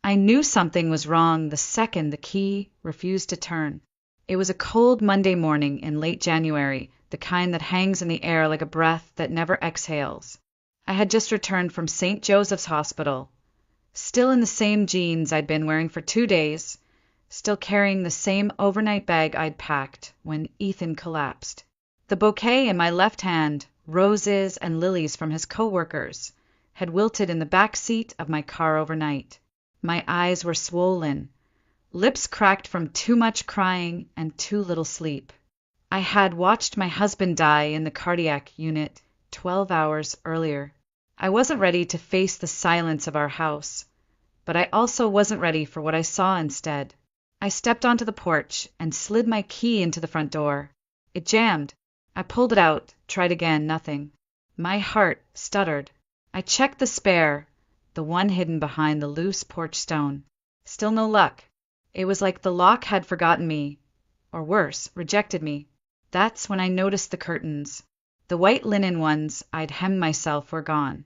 I knew something was wrong the second the key refused to turn. It was a cold Monday morning in late January, the kind that hangs in the air like a breath that never exhales. I had just returned from St. Joseph's Hospital, still in the same jeans I'd been wearing for 2 days, still carrying the same overnight bag I'd packed when Ethan collapsed. The bouquet in my left hand, roses and lilies from his coworkers, had wilted in the back seat of my car overnight. My eyes were swollen, lips cracked from too much crying and too little sleep. I had watched my husband die in the cardiac unit 12 hours earlier. I wasn't ready to face the silence of our house, but I also wasn't ready for what I saw instead. I stepped onto the porch and slid my key into the front door. It jammed. I pulled it out, tried again, nothing. My heart stuttered. I checked the spare, the one hidden behind the loose porch stone. Still no luck. It was like the lock had forgotten me, or worse, rejected me. That's when I noticed the curtains. The white linen ones I'd hemmed myself were gone,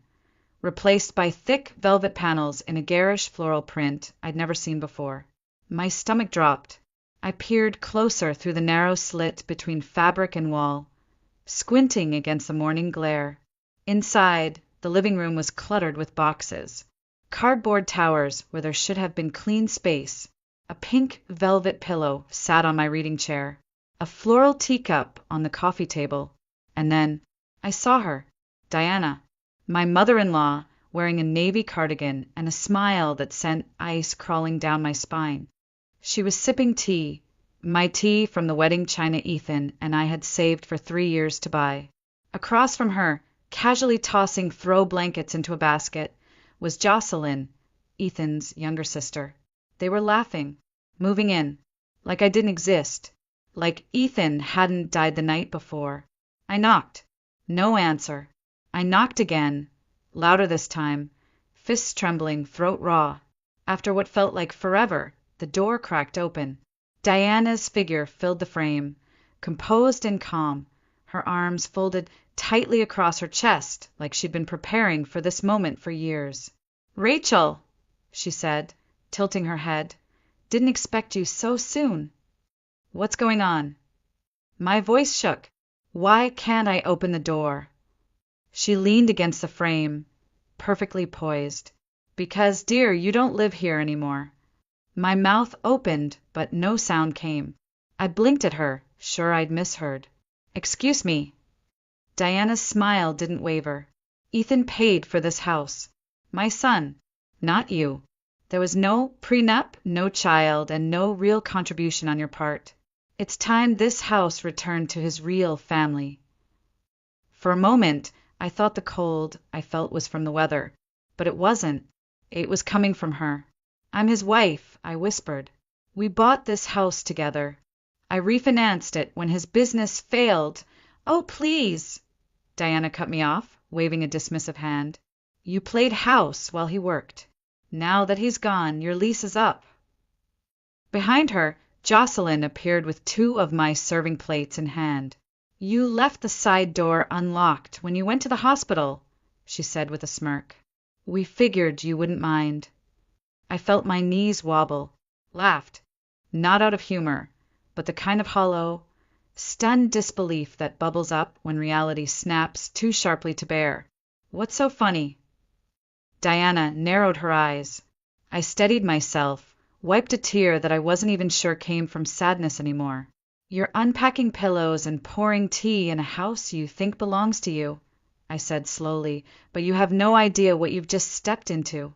replaced by thick velvet panels in a garish floral print I'd never seen before. My stomach dropped. I peered closer through the narrow slit between fabric and wall, squinting against the morning glare. Inside, the living room was cluttered with boxes, cardboard towers where there should have been clean space. A pink velvet pillow sat on my reading chair, a floral teacup on the coffee table, and then I saw her, Diana, my mother-in-law, wearing a navy cardigan and a smile that sent ice crawling down my spine. She was sipping tea, my tea from the wedding china Ethan and I had saved for 3 years to buy. Across from her, casually tossing throw blankets into a basket, was Jocelyn, Ethan's younger sister. They were laughing, moving in, like I didn't exist, like Ethan hadn't died the night before. I knocked. No answer. I knocked again, louder this time, fists trembling, throat raw. After what felt like forever, the door cracked open. Diana's figure filled the frame, composed and calm, her arms folded tightly across her chest like she'd been preparing for this moment for years. "Rachel," she said, tilting her head, "didn't expect you so soon. What's going on?" My voice shook. "Why can't I open the door?" She leaned against the frame, perfectly poised. "Because, dear, you don't live here anymore." My mouth opened, but no sound came. I blinked at her, sure I'd misheard. "Excuse me." Diana's smile didn't waver. "Ethan paid for this house. My son, not you. There was no prenup, no child, and no real contribution on your part. It's time this house returned to his real family." For a moment, I thought the cold I felt was from the weather, but it wasn't. It was coming from her. "I'm his wife," I whispered. "We bought this house together. I refinanced it when his business failed." "Oh, please!" Diana cut me off, waving a dismissive hand. "You played house while he worked. Now that he's gone, your lease is up." Behind her, Jocelyn appeared with 2 of my serving plates in hand. "You left the side door unlocked when you went to the hospital," she said with a smirk. "We figured you wouldn't mind." I felt my knees wobble, laughed, not out of humor, but the kind of hollow, stunned disbelief that bubbles up when reality snaps too sharply to bear. "What's so funny?" Diana narrowed her eyes. I steadied myself, wiped a tear that I wasn't even sure came from sadness anymore. "You're unpacking pillows and pouring tea in a house you think belongs to you," I said slowly, "but you have no idea what you've just stepped into."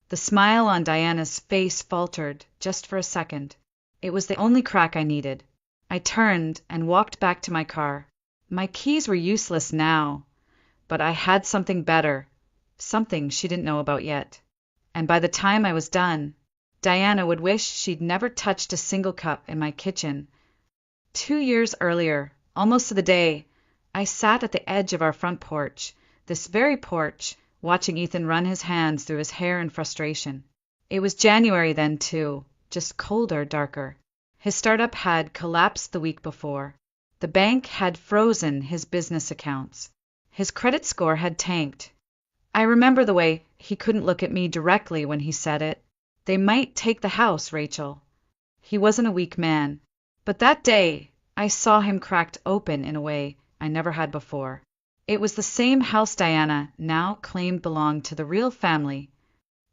The smile on Diana's face faltered, just for a second. It was the only crack I needed. I turned and walked back to my car. My keys were useless now, but I had something better, something she didn't know about yet. And by the time I was done, Diana would wish she'd never touched a single cup in my kitchen. 2 years earlier, almost to the day, I sat at the edge of our front porch, this very porch, watching Ethan run his hands through his hair in frustration. It was January then, too, just colder, darker. His startup had collapsed the week before. The bank had frozen his business accounts. His credit score had tanked. I remember the way he couldn't look at me directly when he said it. They might take the house, Rachel. He wasn't a weak man. But that day, I saw him cracked open in a way I never had before. It was the same house Diana now claimed belonged to the real family.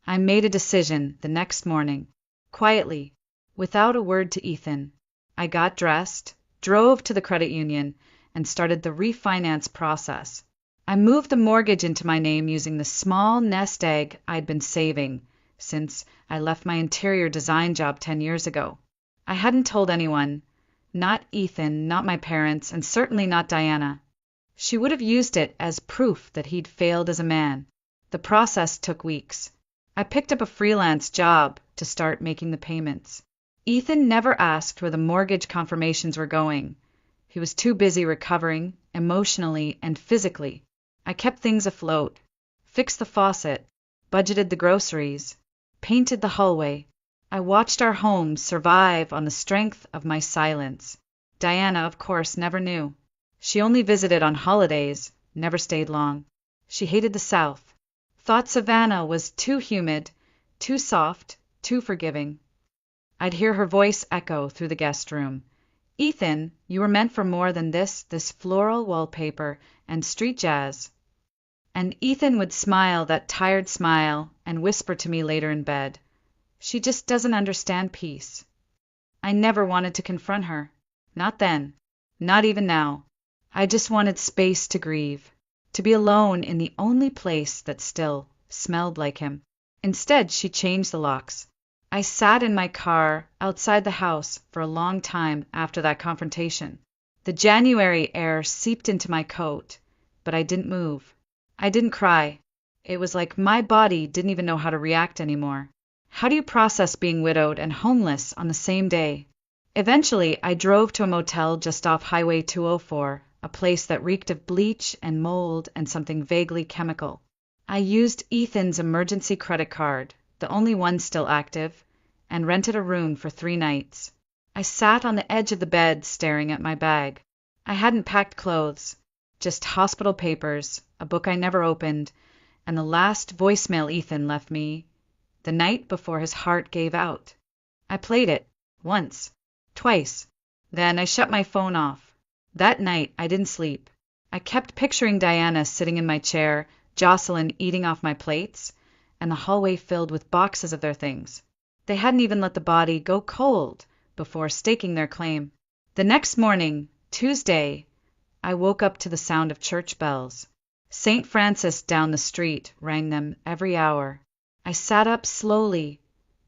I made a decision the next morning, quietly, without a word to Ethan. I got dressed, drove to the credit union, and started the refinance process. I moved the mortgage into my name using the small nest egg I'd been saving since I left my interior design job 10 years ago. I hadn't told anyone, not Ethan, not my parents, and certainly not Diana. She would have used it as proof that he'd failed as a man. The process took weeks. I picked up a freelance job to start making the payments. Ethan never asked where the mortgage confirmations were going. He was too busy recovering, emotionally and physically. I kept things afloat, fixed the faucet, budgeted the groceries, painted the hallway. I watched our home survive on the strength of my silence. Diana, of course, never knew. She only visited on holidays, never stayed long. She hated the South. Thought Savannah was too humid, too soft, too forgiving. I'd hear her voice echo through the guest room. Ethan, you were meant for more than this floral wallpaper and street jazz. And Ethan would smile that tired smile and whisper to me later in bed, she just doesn't understand peace. I never wanted to confront her. Not then. Not even now. I just wanted space to grieve, to be alone in the only place that still smelled like him. Instead, she changed the locks. I sat in my car outside the house for a long time after that confrontation. The January air seeped into my coat, but I didn't move. I didn't cry. It was like my body didn't even know how to react anymore. How do you process being widowed and homeless on the same day? Eventually, I drove to a motel just off Highway 204, a place that reeked of bleach and mold and something vaguely chemical. I used Ethan's emergency credit card, the only one still active, and rented a room for 3 nights. I sat on the edge of the bed staring at my bag. I hadn't packed clothes, just hospital papers, a book I never opened, and the last voicemail Ethan left me the night before his heart gave out. I played it, once, twice. Then I shut my phone off. That night I didn't sleep. I kept picturing Diana sitting in my chair, Jocelyn eating off my plates, and the hallway filled with boxes of their things. They hadn't even let the body go cold before staking their claim. The next morning, Tuesday, I woke up to the sound of church bells. St. Francis down the street rang them every hour. I sat up slowly,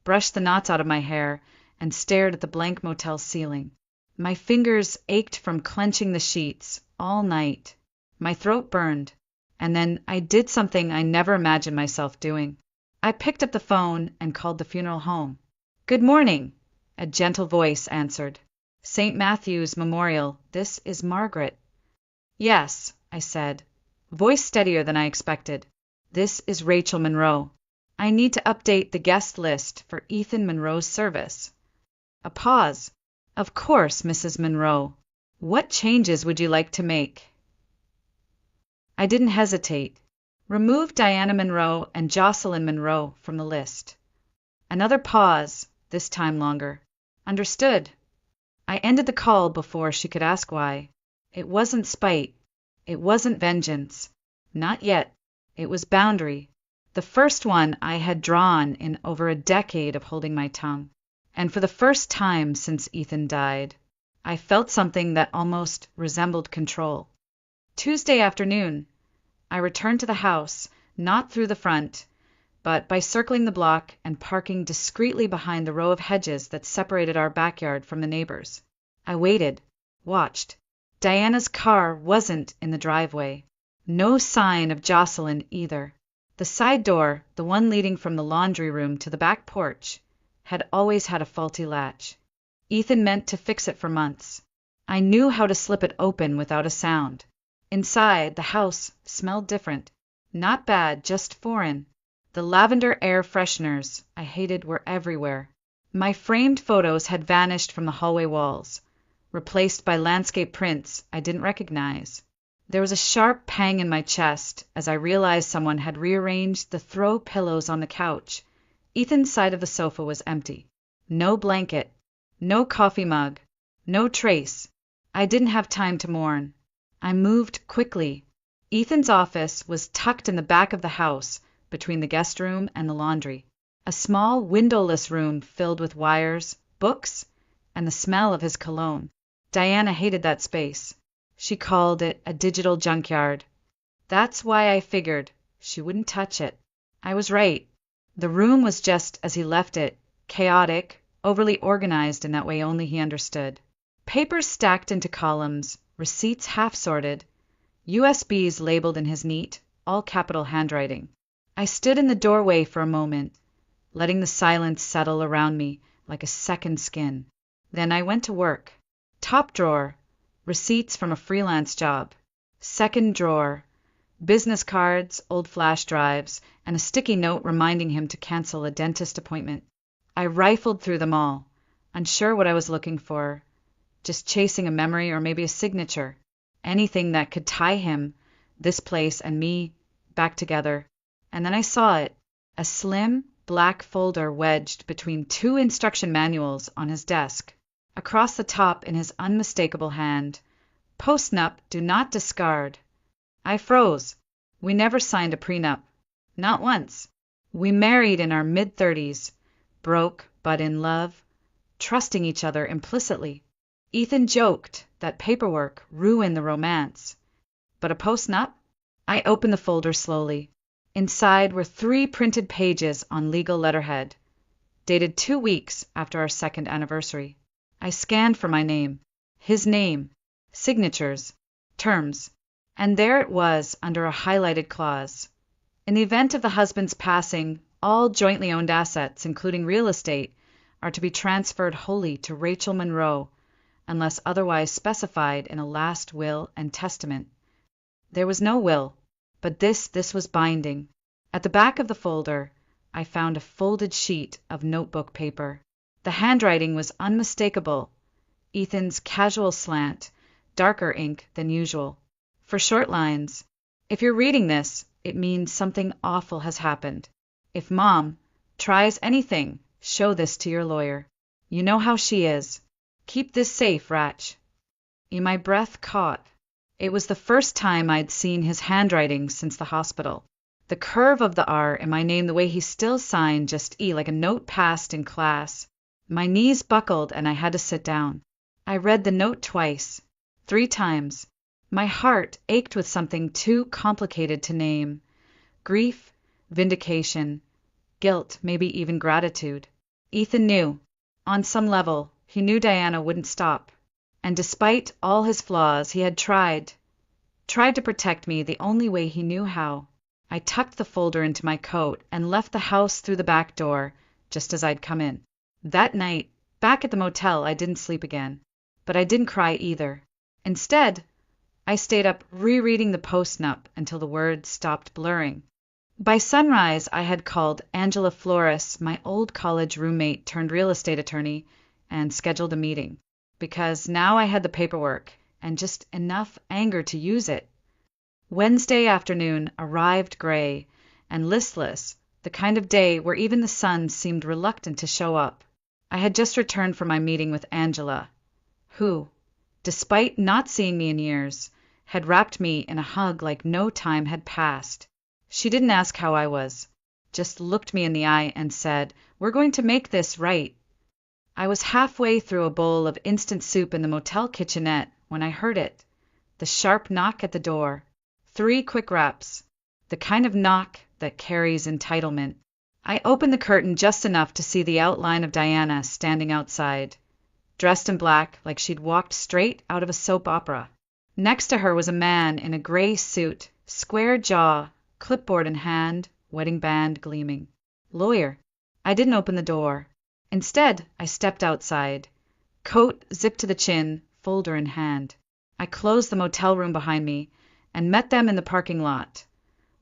brushed the knots out of my hair, and stared at the blank motel ceiling. My fingers ached from clenching the sheets all night. My throat burned, and then I did something I never imagined myself doing. I picked up the phone and called the funeral home. "Good morning," a gentle voice answered. "St. Matthew's Memorial, this is Margaret." "Yes," I said, voice steadier than I expected. "This is Rachel Monroe. I need to update the guest list for Ethan Monroe's service." A pause. "Of course, Mrs. Monroe. What changes would you like to make?" I didn't hesitate. Remove Diana Monroe and Jocelyn Monroe from the list. Another pause, this time longer. "Understood." I ended the call before she could ask why. It wasn't spite. It wasn't vengeance. Not yet. It was boundary. The first one I had drawn in over a decade of holding my tongue. And for the first time since Ethan died, I felt something that almost resembled control. Tuesday afternoon, I returned to the house, not through the front, but by circling the block and parking discreetly behind the row of hedges that separated our backyard from the neighbors. I waited, watched. Diana's car wasn't in the driveway. No sign of Jocelyn either. The side door, the one leading from the laundry room to the back porch, had always had a faulty latch. Ethan meant to fix it for months. I knew how to slip it open without a sound. Inside, the house smelled different. Not bad, just foreign. The lavender air fresheners I hated were everywhere. My framed photos had vanished from the hallway walls, replaced by landscape prints I didn't recognize. There was a sharp pang in my chest as I realized someone had rearranged the throw pillows on the couch, Ethan's side of the sofa was empty. No blanket, no coffee mug, no trace. I didn't have time to mourn. I moved quickly. Ethan's office was tucked in the back of the house, between the guest room and the laundry. A small, windowless room filled with wires, books, and the smell of his cologne. Diana hated that space. She called it a digital junkyard. That's why I figured she wouldn't touch it. I was right. The room was just as he left it, chaotic, overly organized in that way only he understood. Papers stacked into columns, receipts half-sorted, USBs labeled in his neat, all-capital handwriting. I stood in the doorway for a moment, letting the silence settle around me like a second skin. Then I went to work. Top drawer, receipts from a freelance job. Second drawer, business cards, old flash drives, and a sticky note reminding him to cancel a dentist appointment. I rifled through them all, unsure what I was looking for, just chasing a memory or maybe a signature, anything that could tie him, this place, and me back together. And then I saw it, a slim, black folder wedged between two instruction manuals on his desk. Across the top in his unmistakable hand, "Postnup, do not discard." I froze. We never signed a prenup. Not once. We married in our mid-30s, broke but in love, trusting each other implicitly. Ethan joked that paperwork ruined the romance. But a postnup? I opened the folder slowly. Inside were 3 printed pages on legal letterhead, dated 2 weeks after our second anniversary. I scanned for my name, his name, signatures, terms, and there it was under a highlighted clause. In the event of the husband's passing, all jointly owned assets, including real estate, are to be transferred wholly to Rachel Monroe, unless otherwise specified in a last will and testament. There was no will, but this was binding. At the back of the folder, I found a folded sheet of notebook paper. The handwriting was unmistakable, Ethan's casual slant, darker ink than usual. For short lines, "If you're reading this, it means something awful has happened. If Mom tries anything, show this to your lawyer. You know how she is. Keep this safe, Ratch." My breath caught. It was the first time I'd seen his handwriting since the hospital. The curve of the R in my name, the way he still signed just E, like a note passed in class. My knees buckled and I had to sit down. I read the note twice, 3 times. My heart ached with something too complicated to name. Grief, vindication, guilt, maybe even gratitude. Ethan knew. On some level, he knew Diana wouldn't stop. And despite all his flaws, he had tried to protect me the only way he knew how. I tucked the folder into my coat and left the house through the back door, just as I'd come in. That night, back at the motel, I didn't sleep again. But I didn't cry either. Instead, I stayed up rereading the postnup until the words stopped blurring. By sunrise, I had called Angela Flores, my old college roommate turned real estate attorney, and scheduled a meeting. Because now I had the paperwork and just enough anger to use it. Wednesday afternoon arrived gray and listless, the kind of day where even the sun seemed reluctant to show up. I had just returned from my meeting with Angela, who, despite not seeing me in years, had wrapped me in a hug like no time had passed. She didn't ask how I was, just looked me in the eye and said, "We're going to make this right." I was halfway through a bowl of instant soup in the motel kitchenette when I heard it, the sharp knock at the door. 3 quick raps, the kind of knock that carries entitlement. I opened the curtain just enough to see the outline of Diana standing outside, dressed in black like she'd walked straight out of a soap opera. Next to her was a man in a gray suit, square jaw, clipboard in hand, wedding band gleaming. Lawyer. I didn't open the door. Instead, I stepped outside, coat zipped to the chin, folder in hand. I closed the motel room behind me and met them in the parking lot,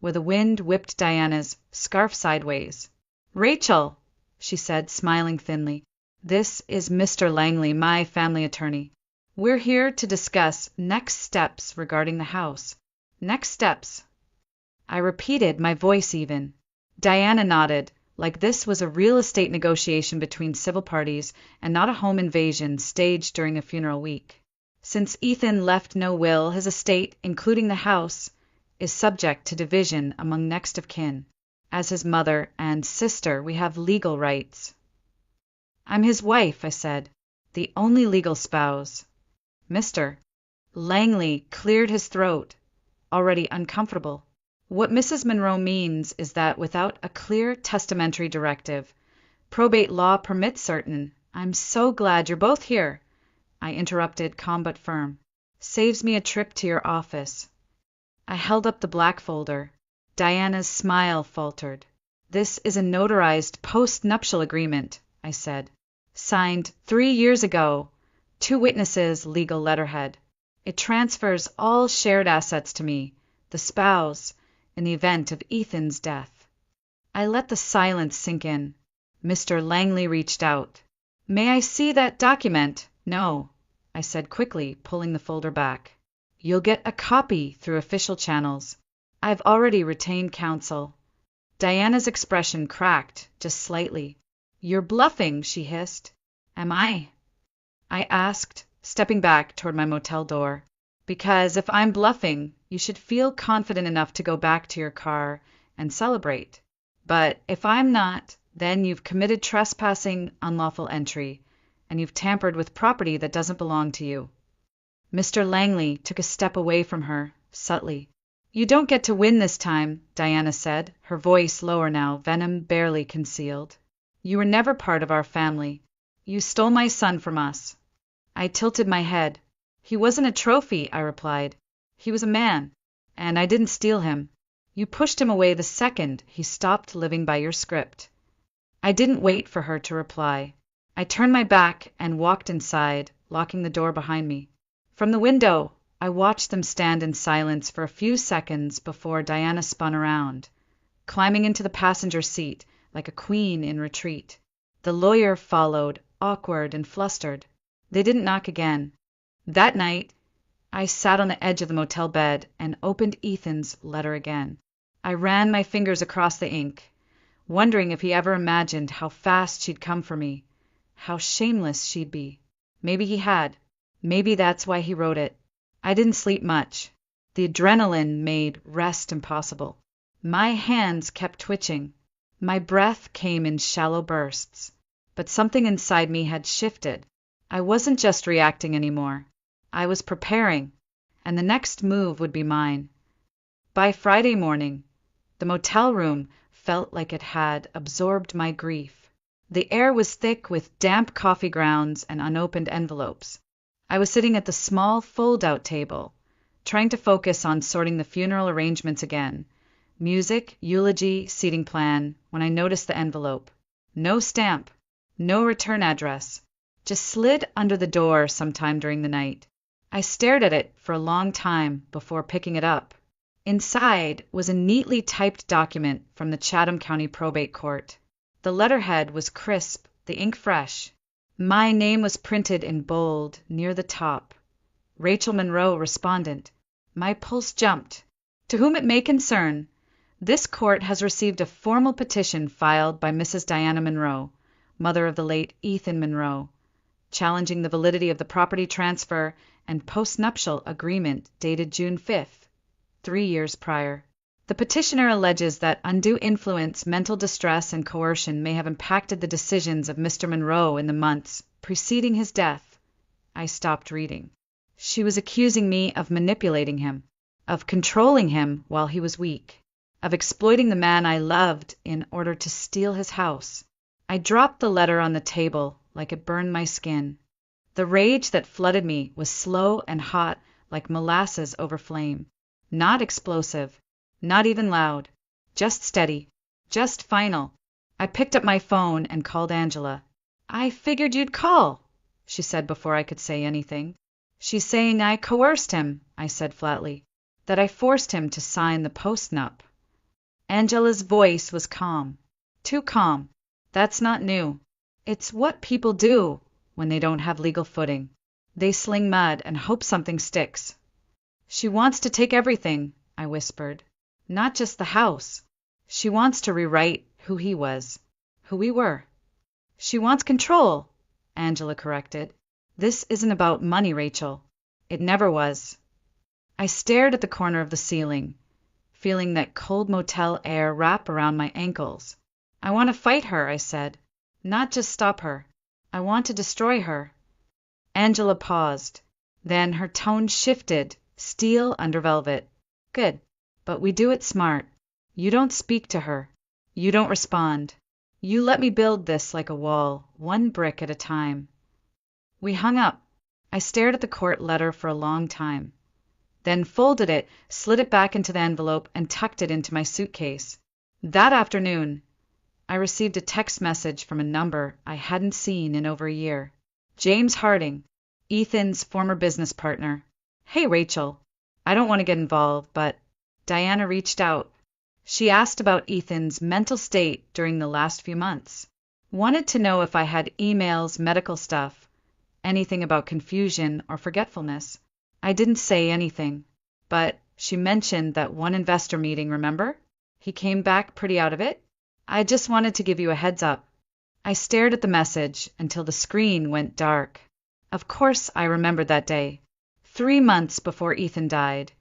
where the wind whipped Diana's scarf sideways. "Rachel," she said, smiling thinly, "this is Mr. Langley, my family attorney. We're here to discuss next steps regarding the house." Next steps. I repeated, my voice even. Diana nodded, like this was a real estate negotiation between civil parties and not a home invasion staged during a funeral week. Since Ethan left no will, his estate, including the house, is subject to division among next of kin. As his mother and sister, we have legal rights. I'm his wife, I said, the only legal spouse. Mr. Langley cleared his throat, already uncomfortable. What Mrs. Monroe means is that without a clear testamentary directive, probate law permits certain— I'm so glad you're both here, I interrupted, calm but firm. Saves me a trip to your office. I held up the black folder. Diana's smile faltered. This is a notarized post-nuptial agreement, I said. Signed 3 years ago. 2 witnesses, legal letterhead. It transfers all shared assets to me, the spouse, in the event of Ethan's death. I let the silence sink in. Mr. Langley reached out. May I see that document? No, I said quickly, pulling the folder back. You'll get a copy through official channels. I've already retained counsel. Diana's expression cracked, just slightly. You're bluffing, she hissed. Am I? I asked, stepping back toward my motel door. Because if I'm bluffing, you should feel confident enough to go back to your car and celebrate. But if I'm not, then you've committed trespassing, unlawful entry, and you've tampered with property that doesn't belong to you. Mr. Langley took a step away from her, subtly. You don't get to win this time, Diana said, her voice lower now, venom barely concealed. You were never part of our family. You stole my son from us. I tilted my head. He wasn't a trophy, I replied. He was a man, and I didn't steal him. You pushed him away the second he stopped living by your script. I didn't wait for her to reply. I turned my back and walked inside, locking the door behind me. From the window, I watched them stand in silence for a few seconds before Diana spun around, climbing into the passenger seat like a queen in retreat. The lawyer followed, awkward and flustered. They didn't knock again. That night, I sat on the edge of the motel bed and opened Ethan's letter again. I ran my fingers across the ink, wondering if he ever imagined how fast she'd come for me, how shameless she'd be. Maybe he had. Maybe that's why he wrote it. I didn't sleep much. The adrenaline made rest impossible. My hands kept twitching. My breath came in shallow bursts. But something inside me had shifted. I wasn't just reacting anymore. I was preparing, and the next move would be mine. By Friday morning, the motel room felt like it had absorbed my grief. The air was thick with damp coffee grounds and unopened envelopes. I was sitting at the small fold-out table, trying to focus on sorting the funeral arrangements again. Music, eulogy, seating plan, when I noticed the envelope. No stamp, no return address. Just slid under the door sometime during the night. I stared at it for a long time before picking it up. Inside was a neatly typed document from the Chatham County Probate Court. The letterhead was crisp, the ink fresh. My name was printed in bold near the top. Rachel Monroe, respondent. My pulse jumped. To whom it may concern, this court has received a formal petition filed by Mrs. Diana Monroe, mother of the late Ethan Monroe, challenging the validity of the property transfer and postnuptial agreement dated June 5th, 3 years prior. The petitioner alleges that undue influence, mental distress, and coercion may have impacted the decisions of Mr. Monroe in the months preceding his death. I stopped reading. She was accusing me of manipulating him, of controlling him while he was weak, of exploiting the man I loved in order to steal his house. I dropped the letter on the table like it burned my skin. The rage that flooded me was slow and hot like molasses over flame, not explosive, not even loud, just steady, just final. I picked up my phone and called Angela. I figured you'd call, she said before I could say anything. She's saying I coerced him, I said flatly, that I forced him to sign the postnup. Angela's voice was calm, too calm. That's not new. It's what people do when they don't have legal footing. They sling mud and hope something sticks. She wants to take everything, I whispered. Not just the house. She wants to rewrite who he was. who we were. She wants control, Angela corrected. This isn't about money, Rachel. It never was. I stared at the corner of the ceiling, feeling that cold motel air wrap around my ankles. I want to fight her, I said. Not just stop her. I want to destroy her. Angela paused. Then her tone shifted, steel under velvet. Good. But we do it smart. You don't speak to her. You don't respond. You let me build this like a wall, one brick at a time. We hung up. I stared at the court letter for a long time, then folded it, slid it back into the envelope, and tucked it into my suitcase. That afternoon, I received a text message from a number I hadn't seen in over a year. James Harding, Ethan's former business partner. Hey, Rachel. I don't want to get involved, but Diana reached out. She asked about Ethan's mental state during the last few months. Wanted to know if I had emails, medical stuff, anything about confusion or forgetfulness. I didn't say anything, but she mentioned that one investor meeting, remember? He came back pretty out of it. I just wanted to give you a heads up. I stared at the message until the screen went dark. Of course I remembered that day. 3 months before Ethan died.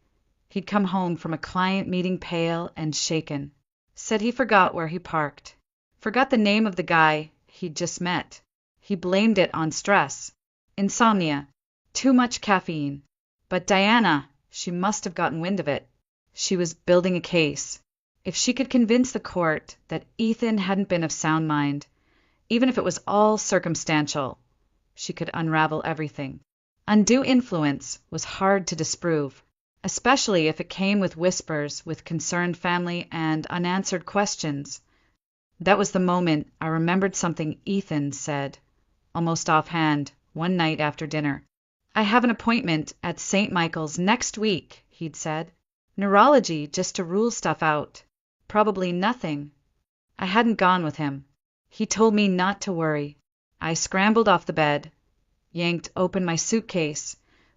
He'd come home from a client meeting pale and shaken. Said he forgot where he parked. Forgot the name of the guy he'd just met. He blamed it on stress. Insomnia. Too much caffeine. But Diana, she must have gotten wind of it. She was building a case. If she could convince the court that Ethan hadn't been of sound mind, even if it was all circumstantial, she could unravel everything. Undue influence was hard to disprove, especially if it came with whispers with concerned family and unanswered questions. That was the moment I remembered something Ethan said, almost offhand, one night after dinner. I have an appointment at St. Michael's next week, he'd said. Neurology, just to rule stuff out. Probably nothing. I hadn't gone with him. He told me not to worry. I scrambled off the bed, yanked open my suitcase,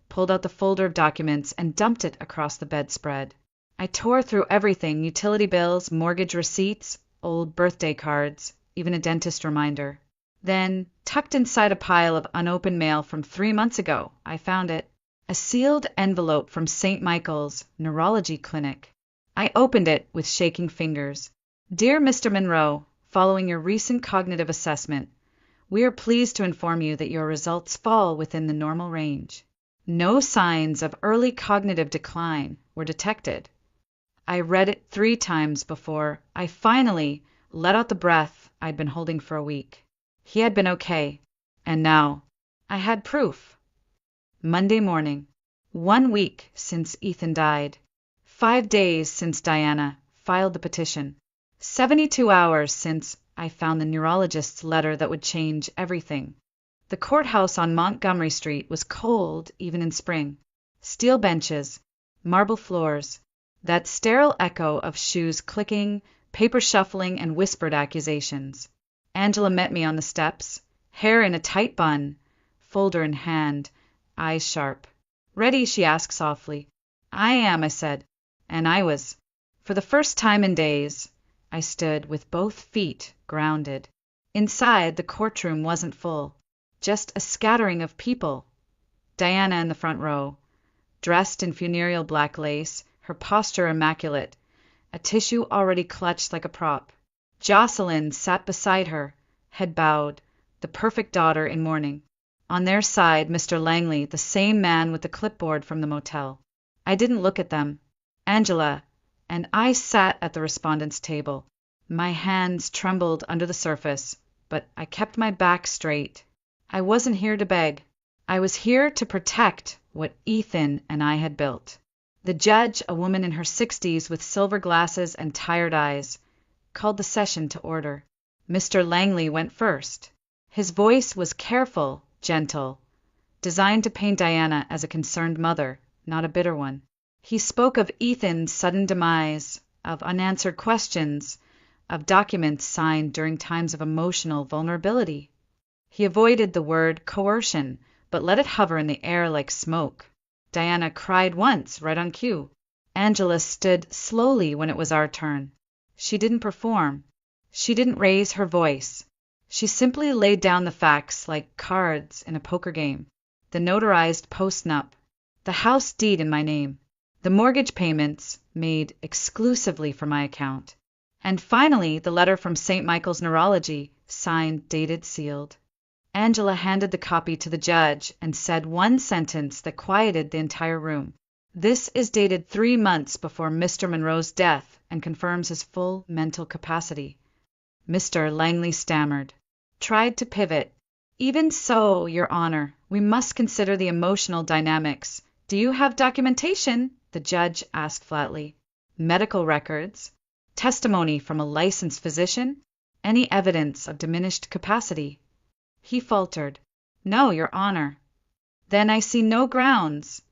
pulled out the folder of documents, and dumped it across the bedspread. I tore through everything, utility bills, mortgage receipts, old birthday cards, even a dentist reminder. Then, tucked inside a pile of unopened mail from 3 months ago, I found it. A sealed envelope from St. Michael's Neurology Clinic. I opened it with shaking fingers. Dear Mr. Monroe, following your recent cognitive assessment, we are pleased to inform you that your results fall within the normal range. No signs of early cognitive decline were detected. I read it 3 times before I finally let out the breath I'd been holding for a week. He had been okay, and now I had proof. Monday morning, 1 week since Ethan died, 5 days since Diana filed the petition, 72 hours since I found the neurologist's letter that would change everything. The courthouse on Montgomery Street was cold even in spring. Steel benches, marble floors, that sterile echo of shoes clicking, paper shuffling, and whispered accusations. Angela met me on the steps, hair in a tight bun, folder in hand, eyes sharp. Ready? She asked softly. I am, I said, and I was. For the first time in days, I stood with both feet grounded. Inside, the courtroom wasn't full, just a scattering of people. Diana in the front row, dressed in funereal black lace, her posture immaculate, a tissue already clutched like a prop. Jocelyn sat beside her, head bowed, the perfect daughter in mourning. On their side, Mr. Langley, the same man with the clipboard from the motel. I didn't look at them. Angela and I sat at the respondents' table. My hands trembled under the surface, but I kept my back straight. I wasn't here to beg. I was here to protect what Ethan and I had built. The judge, a woman in her 60s with silver glasses and tired eyes, called the session to order. Mr. Langley went first. His voice was careful, gentle, designed to paint Diana as a concerned mother, not a bitter one. He spoke of Ethan's sudden demise, of unanswered questions, of documents signed during times of emotional vulnerability. He avoided the word coercion, but let it hover in the air like smoke. Diana cried once, right on cue. Angela stood slowly when it was our turn. She didn't perform. She didn't raise her voice. She simply laid down the facts like cards in a poker game. The notarized post-nup, the house deed in my name, the mortgage payments made exclusively for my account, and finally the letter from St. Michael's Neurology, signed, dated, sealed. Angela handed the copy to the judge and said one sentence that quieted the entire room. This is dated 3 months before Mr. Monroe's death and confirms his full mental capacity. Mr. Langley stammered, tried to pivot. Even so, Your Honor, we must consider the emotional dynamics. Do you have documentation? The judge asked flatly. Medical records? Testimony from a licensed physician? Any evidence of diminished capacity? He faltered. No, Your Honor. Then I see no grounds,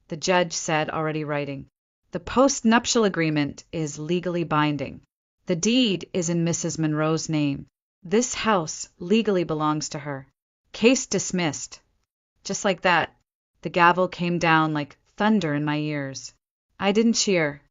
the judge said, already writing. The post-nuptial agreement is legally binding. The deed is in Mrs. Monroe's name. This house legally belongs to her. Case dismissed. Just like that, the gavel came down like thunder in my ears. I didn't cheer.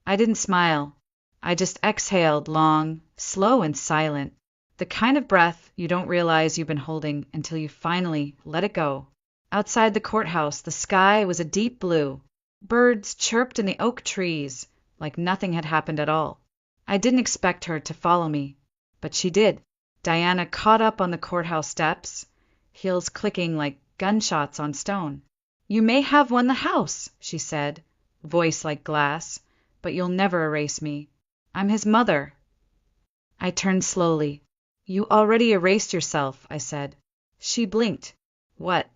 I didn't smile. I just exhaled long, slow and silent. The kind of breath you don't realize you've been holding until you finally let it go. Outside the courthouse, the sky was a deep blue. Birds chirped in the oak trees like nothing had happened at all. I didn't expect her to follow me, but she did. Diana caught up on the courthouse steps, heels clicking like gunshots on stone. You may have won the house, she said, voice like glass, but you'll never erase me. I'm his mother. I turned slowly. You already erased yourself, I said. She blinked. What?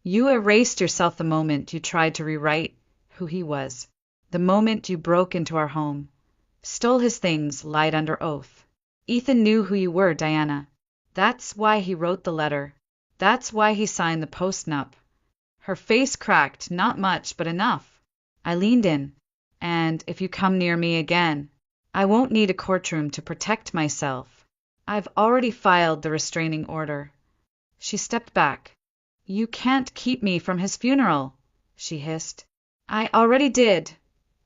You erased yourself the moment you tried to rewrite who he was. The moment you broke into our home, stole his things, lied under oath. Ethan knew who you were, Diana. That's why he wrote the letter. That's why he signed the post-nup. Her face cracked, not much, but enough. I leaned in. And if you come near me again, I won't need a courtroom to protect myself. I've already filed the restraining order. She stepped back. You can't keep me from his funeral, she hissed. I already did,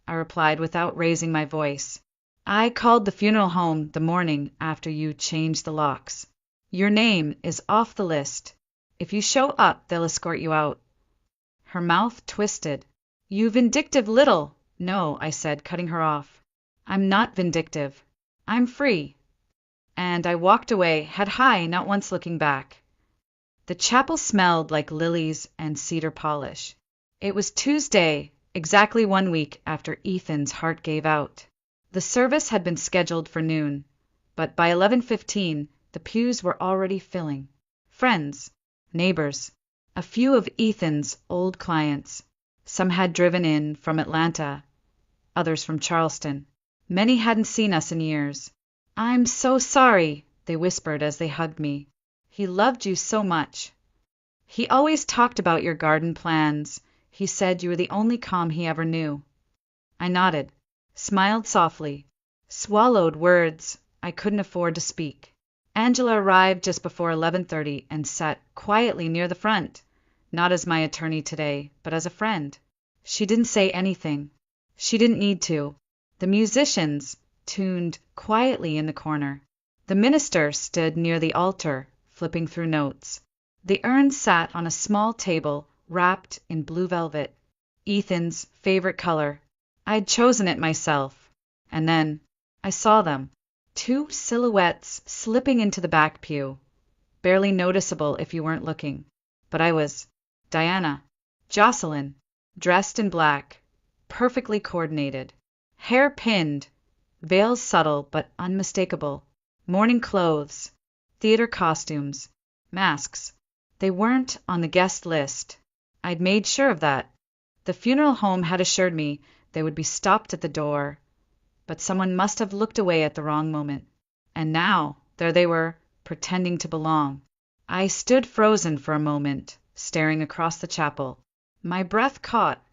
I replied without raising my voice. I called the funeral home the morning after you changed the locks. Your name is off the list. If you show up, they'll escort you out. Her mouth twisted. You vindictive little. No, I said, cutting her off. I'm not vindictive. I'm free. And I walked away, head high, not once looking back. The chapel smelled like lilies and cedar polish. It was Tuesday, exactly 1 week after Ethan's heart gave out. The service had been scheduled for noon, but by 11:15 the pews were already filling. Friends, neighbors, a few of Ethan's old clients. Some had driven in from Atlanta, others from Charleston. Many hadn't seen us in years. I'm so sorry, they whispered as they hugged me. He loved you so much. He always talked about your garden plans. He said you were the only calm he ever knew. I nodded, smiled softly, swallowed words I couldn't afford to speak. Angela arrived just before 11:30 and sat quietly near the front, not as my attorney today, but as a friend. She didn't say anything. She didn't need to. The musicians tuned quietly in the corner. The minister stood near the altar, flipping through notes. The urn sat on a small table wrapped in blue velvet, Ethan's favorite color. I'd chosen it myself. And then I saw them, 2 silhouettes slipping into the back pew, barely noticeable if you weren't looking. But I was. Diana, Jocelyn, dressed in black, perfectly coordinated, hair pinned, veils subtle but unmistakable, morning clothes, theater costumes, masks. They weren't on the guest list. I'd made sure of that. The funeral home had assured me they would be stopped at the door, but someone must have looked away at the wrong moment. And now, there they were, pretending to belong. I stood frozen for a moment, staring across the chapel. My breath caught.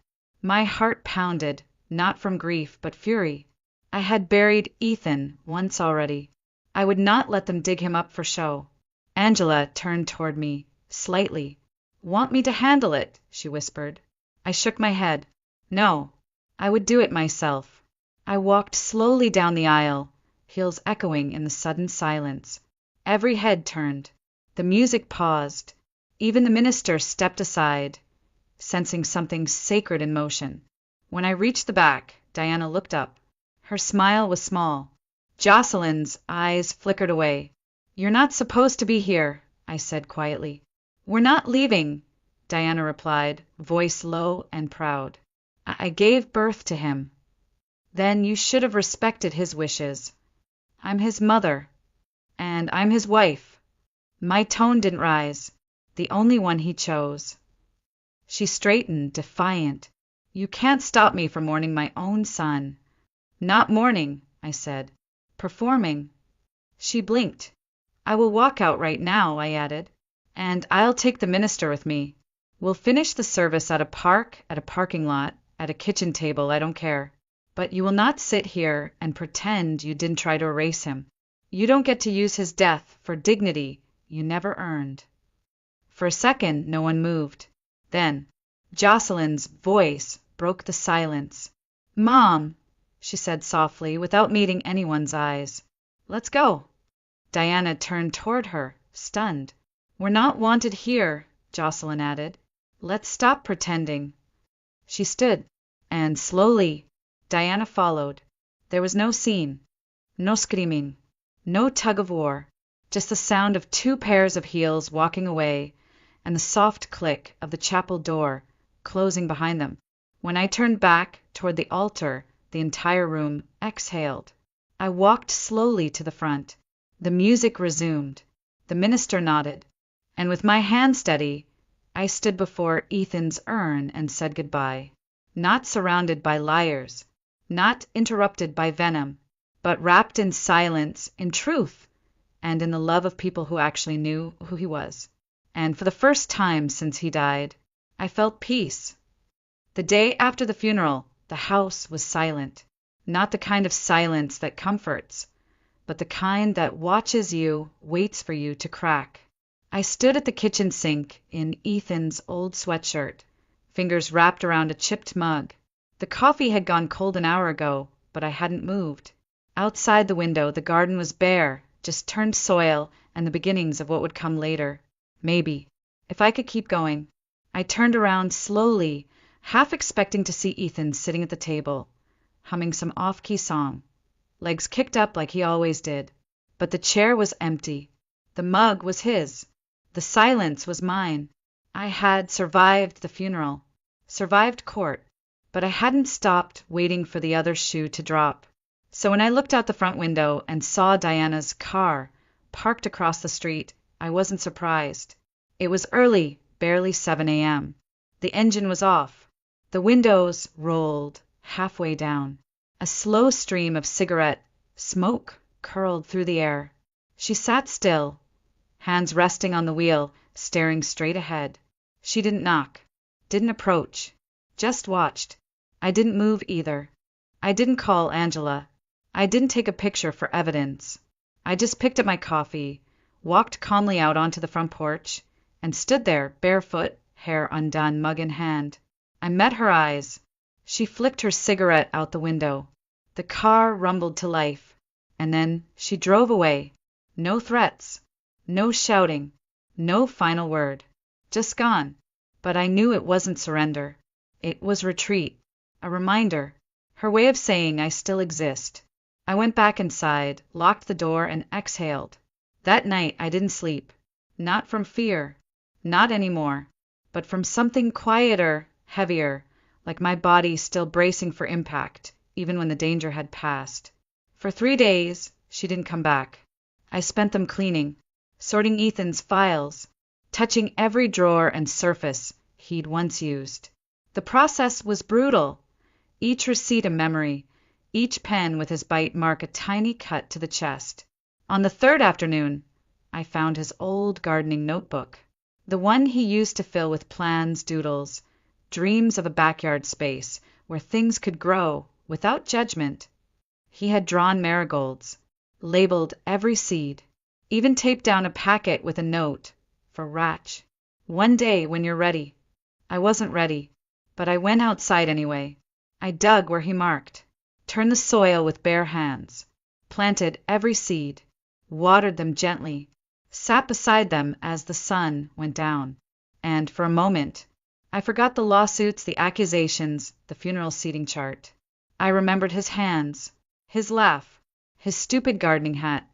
My heart pounded, not from grief but fury. I had buried Ethan once already. I would not let them dig him up for show. Angela turned toward me, slightly. Want me to handle it? She whispered. I shook my head. No, I would do it myself. I walked slowly down the aisle, heels echoing in the sudden silence. Every head turned. The music paused. Even the minister stepped aside, sensing something sacred in motion. When I reached the back, Diana looked up. Her smile was small. Jocelyn's eyes flickered away. "You're not supposed to be here," I said quietly. "We're not leaving," Diana replied, voice low and proud. "I gave birth to him." "Then you should have respected his wishes." "I'm his mother." "And I'm his wife." My tone didn't rise. "The only one he chose." She straightened, defiant. "You can't stop me from mourning my own son." "Not mourning," I said. "Performing." She blinked. "I will walk out right now," I added. "And I'll take the minister with me. We'll finish the service at a park, at a parking lot, at a kitchen table, I don't care. But you will not sit here and pretend you didn't try to erase him. You don't get to use his death for dignity you never earned." For a second, no one moved. Then Jocelyn's voice broke the silence. "Mom," she said softly, without meeting anyone's eyes. "Let's go." Diana turned toward her, stunned. "We're not wanted here," Jocelyn added. "Let's stop pretending." She stood, and slowly Diana followed. There was no scene, no screaming, no tug of war, just the sound of two pairs of heels walking away, and the soft click of the chapel door closing behind them. When I turned back toward the altar, the entire room exhaled. I walked slowly to the front. The music resumed. The minister nodded, and with my hand steady, I stood before Ethan's urn and said goodbye. Not surrounded by liars, not interrupted by venom, but wrapped in silence, in truth, and in the love of people who actually knew who he was. And for the first time since he died, I felt peace. The day after the funeral, the house was silent. Not the kind of silence that comforts, but the kind that watches you, waits for you to crack. I stood at the kitchen sink in Ethan's old sweatshirt, fingers wrapped around a chipped mug. The coffee had gone cold an hour ago, but I hadn't moved. Outside the window, the garden was bare, just turned soil and the beginnings of what would come later. Maybe, if I could keep going. I turned around slowly, half expecting to see Ethan sitting at the table, humming some off-key song, legs kicked up like he always did. But the chair was empty. The mug was his. The silence was mine. I had survived the funeral, survived court, but I hadn't stopped waiting for the other shoe to drop. So when I looked out the front window and saw Diana's car parked across the street, I wasn't surprised. It was early, barely 7 a.m. The engine was off. The windows rolled halfway down. A slow stream of cigarette smoke curled through the air. She sat still, hands resting on the wheel, staring straight ahead. She didn't knock, didn't approach, just watched. I didn't move either. I didn't call Angela. I didn't take a picture for evidence. I just picked up my coffee, walked calmly out onto the front porch, and stood there, barefoot, hair undone, mug in hand. I met her eyes. She flicked her cigarette out the window. The car rumbled to life, and then she drove away. No threats, no shouting, no final word. Just gone. But I knew it wasn't surrender. It was retreat, a reminder, her way of saying I still exist. I went back inside, locked the door, and exhaled. That night I didn't sleep. Not from fear, not anymore, but from something quieter, heavier, like my body still bracing for impact, even when the danger had passed. For 3 days, she didn't come back. I spent them cleaning, sorting Ethan's files, touching every drawer and surface he'd once used. The process was brutal. Each receipt a memory, each pen with his bite mark a tiny cut to the chest. On the third afternoon, I found his old gardening notebook, the one he used to fill with plans, doodles, dreams of a backyard space where things could grow without judgment. He had drawn marigolds, labeled every seed, even taped down a packet with a note for Ratch. "One day when you're ready." I wasn't ready, but I went outside anyway. I dug where he marked, turned the soil with bare hands. planted every seed, watered them gently, sat beside them as the sun went down. And for a moment, I forgot the lawsuits, the accusations, the funeral seating chart. I remembered his hands, his laugh, his stupid gardening hat.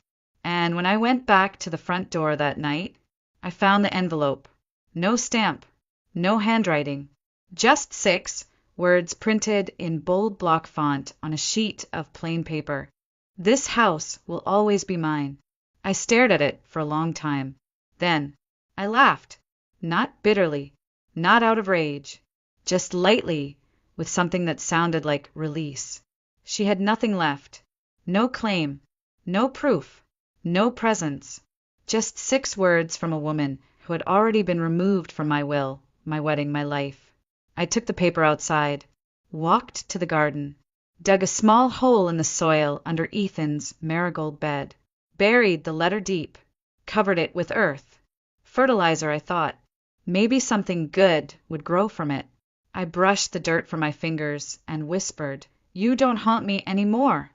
And when I went back to the front door that night, I found the envelope. No stamp, no handwriting, just 6 words printed in bold block font on a sheet of plain paper. This house will always be mine. I stared at it for a long time. Then I laughed, not bitterly, not out of rage, just lightly, with something that sounded like release. She had nothing left, no claim, no proof, no presence, just 6 words from a woman who had already been removed from my will, my wedding, my life. I took the paper outside, walked to the garden, dug a small hole in the soil under Ethan's marigold bed, buried the letter deep, covered it with earth. Fertilizer, I thought. Maybe something good would grow from it. I brushed the dirt from my fingers and whispered, "You don't haunt me any more."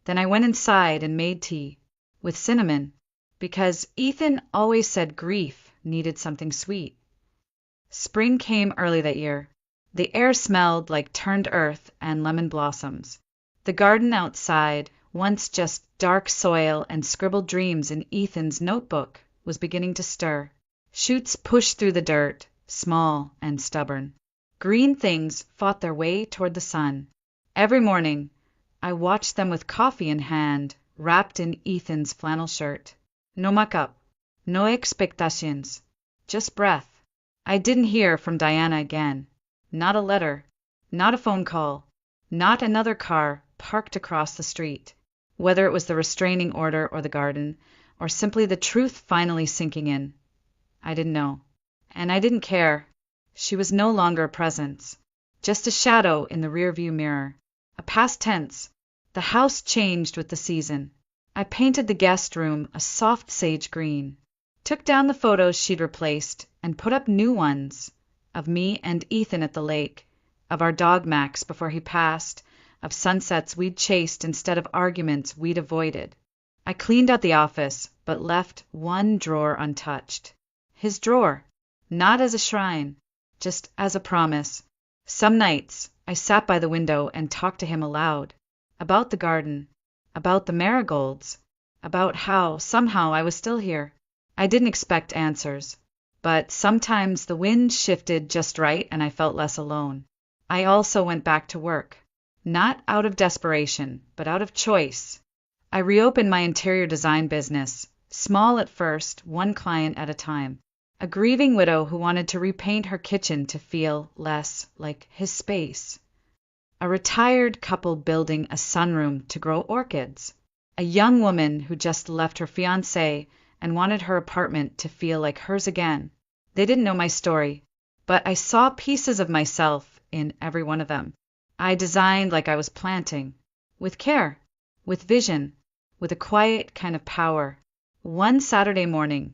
Then I went inside and made tea, with cinnamon, because Ethan always said grief needed something sweet. Spring came early that year. The air smelled like turned earth and lemon blossoms. The garden outside, once just dark soil and scribbled dreams in Ethan's notebook, was beginning to stir. Shoots pushed through the dirt, small and stubborn. Green things fought their way toward the sun. Every morning, I watched them with coffee in hand, wrapped in Ethan's flannel shirt. No muck-up, no expectations, just breath. I didn't hear from Diana again. Not a letter, not a phone call, not another car parked across the street. Whether it was the restraining order or the garden, or simply the truth finally sinking in, I didn't know. And I didn't care. She was no longer a presence, just a shadow in the rearview mirror, a past tense. The house changed with the season. I painted the guest room a soft sage green, took down the photos she'd replaced, and put up new ones, of me and Ethan at the lake, of our dog Max before he passed, of sunsets we'd chased instead of arguments we'd avoided. I cleaned out the office, but left one drawer untouched. His drawer, not as a shrine, just as a promise. Some nights I sat by the window and talked to him aloud, about the garden, about the marigolds, about how, somehow, I was still here. I didn't expect answers, but sometimes the wind shifted just right and I felt less alone. I also went back to work, not out of desperation, but out of choice. I reopened my interior design business, small at first, one client at a time. A grieving widow who wanted to repaint her kitchen to feel less like his space. A retired couple building a sunroom to grow orchids. A young woman who just left her fiancé and wanted her apartment to feel like hers again. They didn't know my story, but I saw pieces of myself in every one of them. I designed like I was planting, with care, with vision, with a quiet kind of power. One Saturday morning,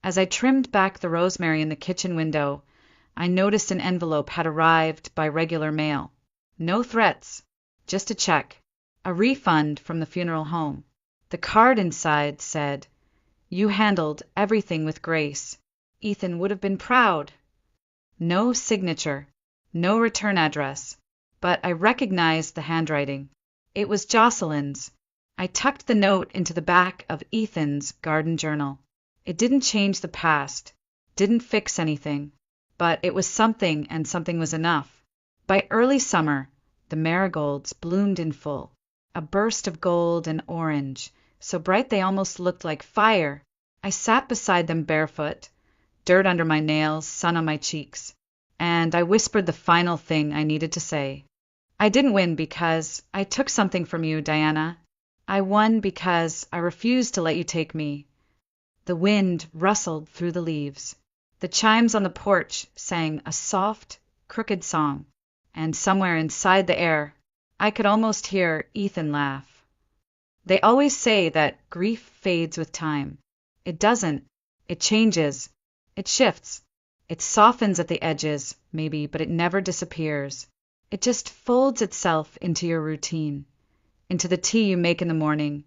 as I trimmed back the rosemary in the kitchen window, I noticed an envelope had arrived by regular mail. No threats, just a check, a refund from the funeral home. The card inside said, "You handled everything with grace. Ethan would have been proud." No signature, no return address, but I recognized the handwriting. It was Jocelyn's. I tucked the note into the back of Ethan's garden journal. It didn't change the past, didn't fix anything, but it was something, and something was enough. By early summer, the marigolds bloomed in full, a burst of gold and orange, so bright they almost looked like fire. I sat beside them barefoot, dirt under my nails, sun on my cheeks, and I whispered the final thing I needed to say. I didn't win because I took something from you, Diana. I won because I refused to let you take me. The wind rustled through the leaves. The chimes on the porch sang a soft, crooked song, and somewhere inside the air, I could almost hear Ethan laugh. They always say that grief fades with time. It doesn't. It changes. It shifts. It softens at the edges, maybe, but it never disappears. It just folds itself into your routine, into the tea you make in the morning,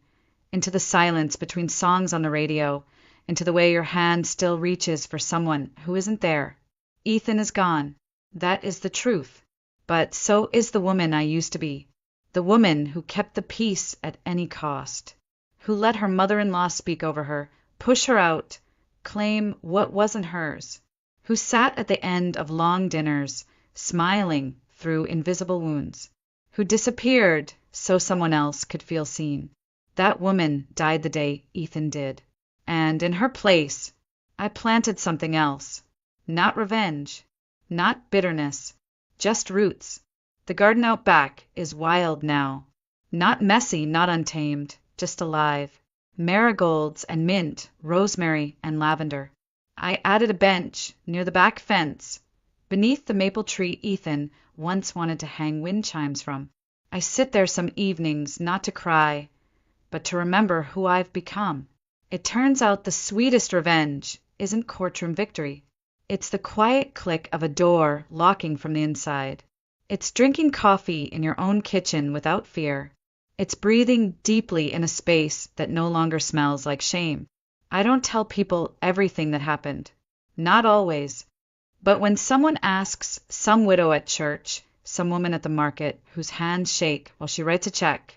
into the silence between songs on the radio, into the way your hand still reaches for someone who isn't there. Ethan is gone. That is the truth. But so is the woman I used to be. The woman who kept the peace at any cost. Who let her mother-in-law speak over her, push her out, claim what wasn't hers. Who sat at the end of long dinners, smiling through invisible wounds. Who disappeared so someone else could feel seen. That woman died the day Ethan did. And in her place, I planted something else. Not revenge. Not bitterness. Just roots. The garden out back is wild now. Not messy, not untamed, just alive. Marigolds and mint, rosemary and lavender. I added a bench near the back fence, beneath the maple tree Ethan once wanted to hang wind chimes from. I sit there some evenings not to cry, but to remember who I've become. It turns out the sweetest revenge isn't courtroom victory. It's the quiet click of a door locking from the inside. It's drinking coffee in your own kitchen without fear. It's breathing deeply in a space that no longer smells like shame. I don't tell people everything that happened. Not always. But when someone asks some widow at church, some woman at the market whose hands shake while she writes a check,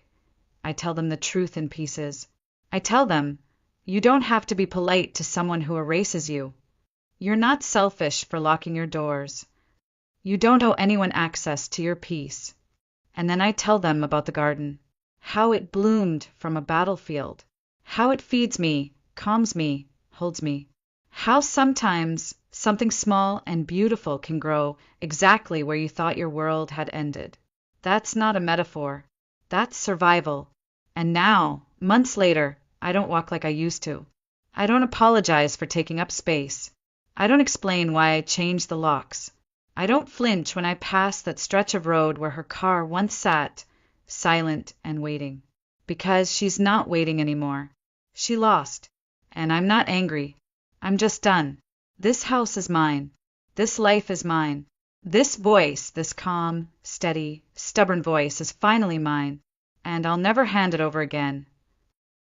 I tell them the truth in pieces. I tell them, you don't have to be polite to someone who erases you. You're not selfish for locking your doors. You don't owe anyone access to your peace. And then I tell them about the garden, how it bloomed from a battlefield, how it feeds me, calms me, holds me, how sometimes something small and beautiful can grow exactly where you thought your world had ended. That's not a metaphor. That's survival. And now, months later, I don't walk like I used to. I don't apologize for taking up space. I don't explain why I changed the locks. I don't flinch when I pass that stretch of road where her car once sat, silent and waiting. Because she's not waiting anymore. She lost. And I'm not angry. I'm just done. This house is mine. This life is mine. This voice, this calm, steady, stubborn voice is finally mine. And I'll never hand it over again.